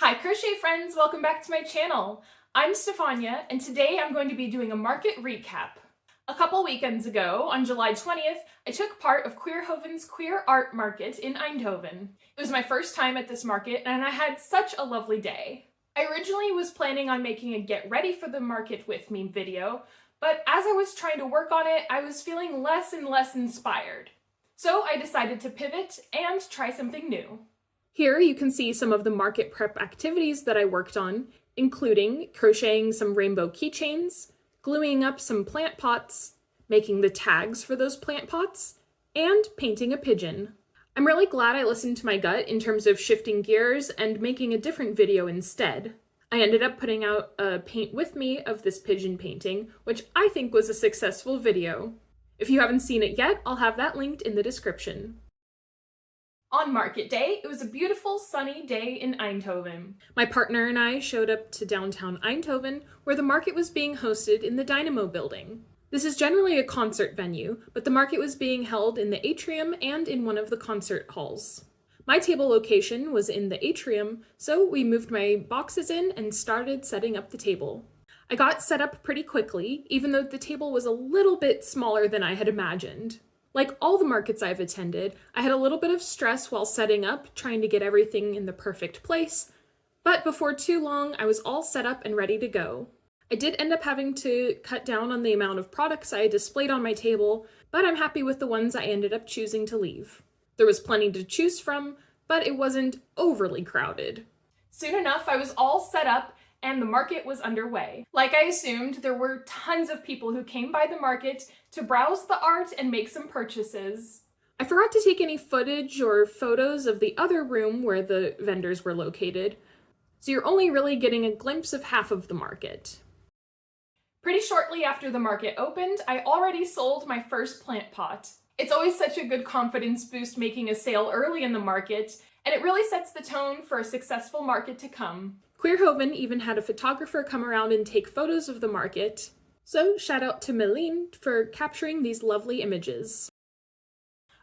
Hi crochet friends, welcome back to my channel. I'm Stefania and today I'm going to be doing a market recap. A couple weekends ago, on July 20th, I took part of Queerhoven's Queer Art Market in Eindhoven. It was my first time at this market and I had such a lovely day. I originally was planning on making a get ready for the market with me video, but as I was trying to work on it, I was feeling less and less inspired. So I decided to pivot and try something new. Here you can see some of the market prep activities that I worked on, including crocheting some rainbow keychains, gluing up some plant pots, making the tags for those plant pots, and painting a pigeon. I'm really glad I listened to my gut in terms of shifting gears and making a different video instead. I ended up putting out a paint with me of this pigeon painting, which I think was a successful video. If you haven't seen it yet, I'll have that linked in the description. On market day, it was a beautiful sunny day in Eindhoven. My partner and I showed up to downtown Eindhoven, where the market was being hosted in the Dynamo building. This is generally a concert venue, but the market was being held in the atrium and in one of the concert halls. My table location was in the atrium, so we moved my boxes in and started setting up the table. I got set up pretty quickly, even though the table was a little bit smaller than I had imagined. Like all the markets I've attended, I had a little bit of stress while setting up, trying to get everything in the perfect place, but before too long, I was all set up and ready to go. I did end up having to cut down on the amount of products I displayed on my table, but I'm happy with the ones I ended up choosing to leave. There was plenty to choose from, but it wasn't overly crowded. Soon enough, I was all set up and the market was underway. Like I assumed, there were tons of people who came by the market to browse the art and make some purchases. I forgot to take any footage or photos of the other room where the vendors were located, so you're only really getting a glimpse of half of the market. Pretty shortly after the market opened, I already sold my first plant pot. It's always such a good confidence boost making a sale early in the market, and it really sets the tone for a successful market to come. Queerhoven even had a photographer come around and take photos of the market, so shout out to Meline for capturing these lovely images.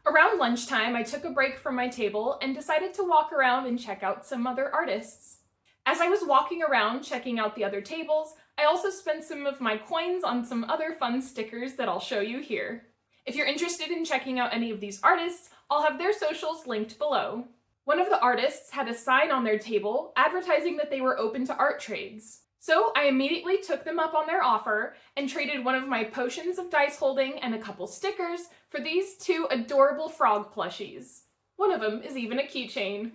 Around lunchtime, I took a break from my table and decided to walk around and check out some other artists. As I was walking around checking out the other tables, I also spent some of my coins on some other fun stickers that I'll show you here. If you're interested in checking out any of these artists, I'll have their socials linked below. One of the artists had a sign on their table advertising that they were open to art trades. So I immediately took them up on their offer and traded one of my potions of dice holding and a couple stickers for these two adorable frog plushies. One of them is even a keychain.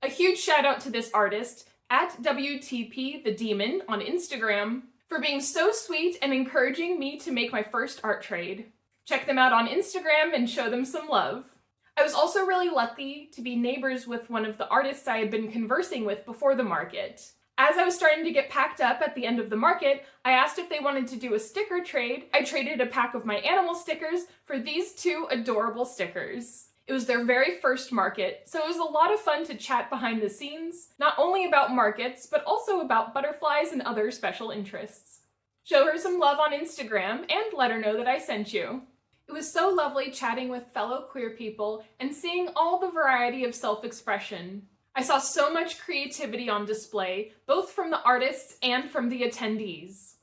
A huge shout out to this artist, at WTP the Demon on Instagram, for being so sweet and encouraging me to make my first art trade. Check them out on Instagram and show them some love. I was also really lucky to be neighbors with one of the artists I had been conversing with before the market. As I was starting to get packed up at the end of the market, I asked if they wanted to do a sticker trade. I traded a pack of my animal stickers for these two adorable stickers. It was their very first market, so it was a lot of fun to chat behind the scenes, not only about markets, but also about butterflies and other special interests. Show her some love on Instagram and let her know that I sent you. It was so lovely chatting with fellow queer people and seeing all the variety of self-expression. I saw so much creativity on display, both from the artists and from the attendees.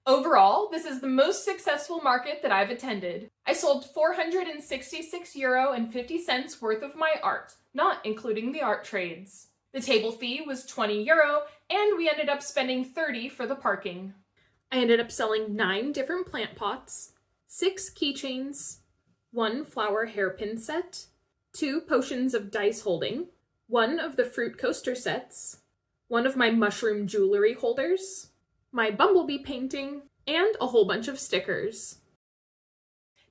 Overall, this is the most successful market that I've attended. I sold €466.50 worth of my art, not including the art trades. The table fee was €20, and we ended up spending $30 for the parking. I ended up selling 9 different plant pots, 6 keychains, 1 flower hairpin set, 2 potions of dice holding, 1 of the fruit coaster sets, 1 of my mushroom jewelry holders, my bumblebee painting, and a whole bunch of stickers.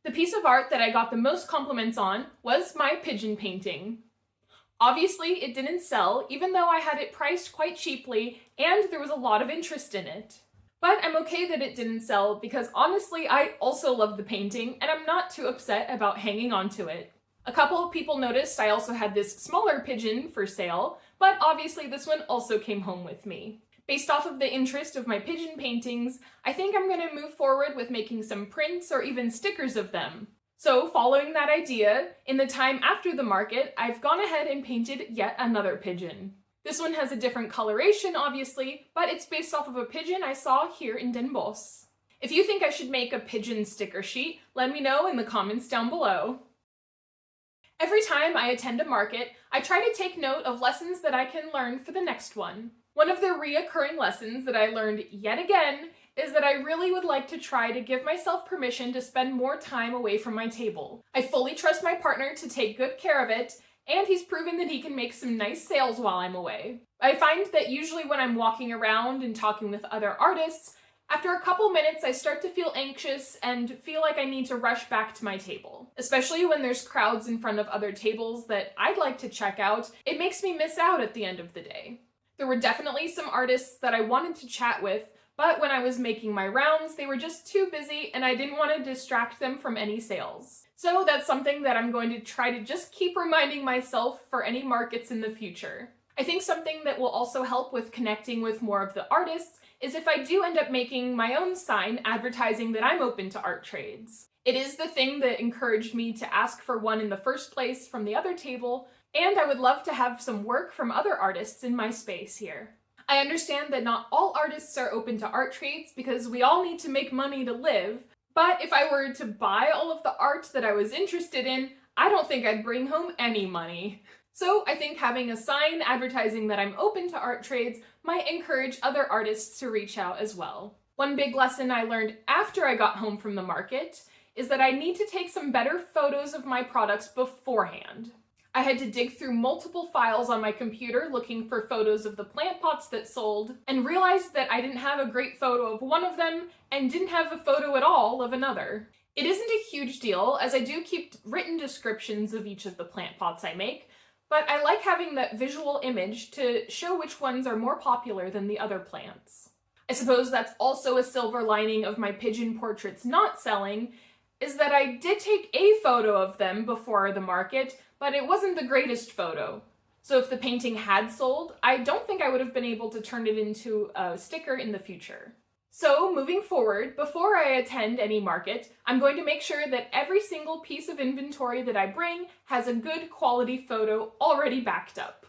The piece of art that I got the most compliments on was my pigeon painting. Obviously, it didn't sell, even though I had it priced quite cheaply and there was a lot of interest in it. But I'm okay that it didn't sell because honestly, I also love the painting and I'm not too upset about hanging on to it. A couple of people noticed I also had this smaller pigeon for sale, but obviously this one also came home with me. Based off of the interest of my pigeon paintings, I think I'm going to move forward with making some prints or even stickers of them. So following that idea, in the time after the market, I've gone ahead and painted yet another pigeon. This one has a different coloration, obviously, but it's based off of a pigeon I saw here in Den Bosch. If you think I should make a pigeon sticker sheet, let me know in the comments down below. Every time I attend a market, I try to take note of lessons that I can learn for the next one. One of the reoccurring lessons that I learned yet again is that I really would like to try to give myself permission to spend more time away from my table. I fully trust my partner to take good care of it, and he's proven that he can make some nice sales while I'm away. I find that usually when I'm walking around and talking with other artists, after a couple minutes I start to feel anxious and feel like I need to rush back to my table. Especially when there's crowds in front of other tables that I'd like to check out, it makes me miss out at the end of the day. There were definitely some artists that I wanted to chat with, but when I was making my rounds, they were just too busy and I didn't want to distract them from any sales. So that's something that I'm going to try to just keep reminding myself for any markets in the future. I think something that will also help with connecting with more of the artists is if I do end up making my own sign advertising that I'm open to art trades. It is the thing that encouraged me to ask for one in the first place from the other table, and I would love to have some work from other artists in my space here. I understand that not all artists are open to art trades because we all need to make money to live, but if I were to buy all of the art that I was interested in, I don't think I'd bring home any money. So I think having a sign advertising that I'm open to art trades might encourage other artists to reach out as well. One big lesson I learned after I got home from the market is that I need to take some better photos of my products beforehand. I had to dig through multiple files on my computer looking for photos of the plant pots that sold, and realized that I didn't have a great photo of one of them and didn't have a photo at all of another. It isn't a huge deal, as I do keep written descriptions of each of the plant pots I make, but I like having that visual image to show which ones are more popular than the other plants. I suppose that's also a silver lining of my pigeon portraits not selling, is that I did take a photo of them before the market, but it wasn't the greatest photo. So if the painting had sold, I don't think I would have been able to turn it into a sticker in the future. So moving forward, before I attend any market, I'm going to make sure that every single piece of inventory that I bring has a good quality photo already backed up.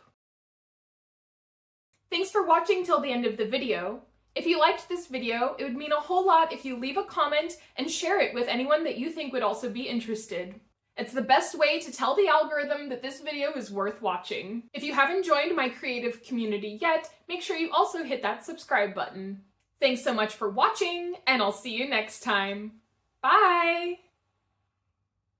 Thanks for watching till the end of the video. If you liked this video, it would mean a whole lot if you leave a comment and share it with anyone that you think would also be interested. It's the best way to tell the algorithm that this video is worth watching. If you haven't joined my creative community yet, make sure you also hit that subscribe button. Thanks so much for watching, and I'll see you next time. Bye!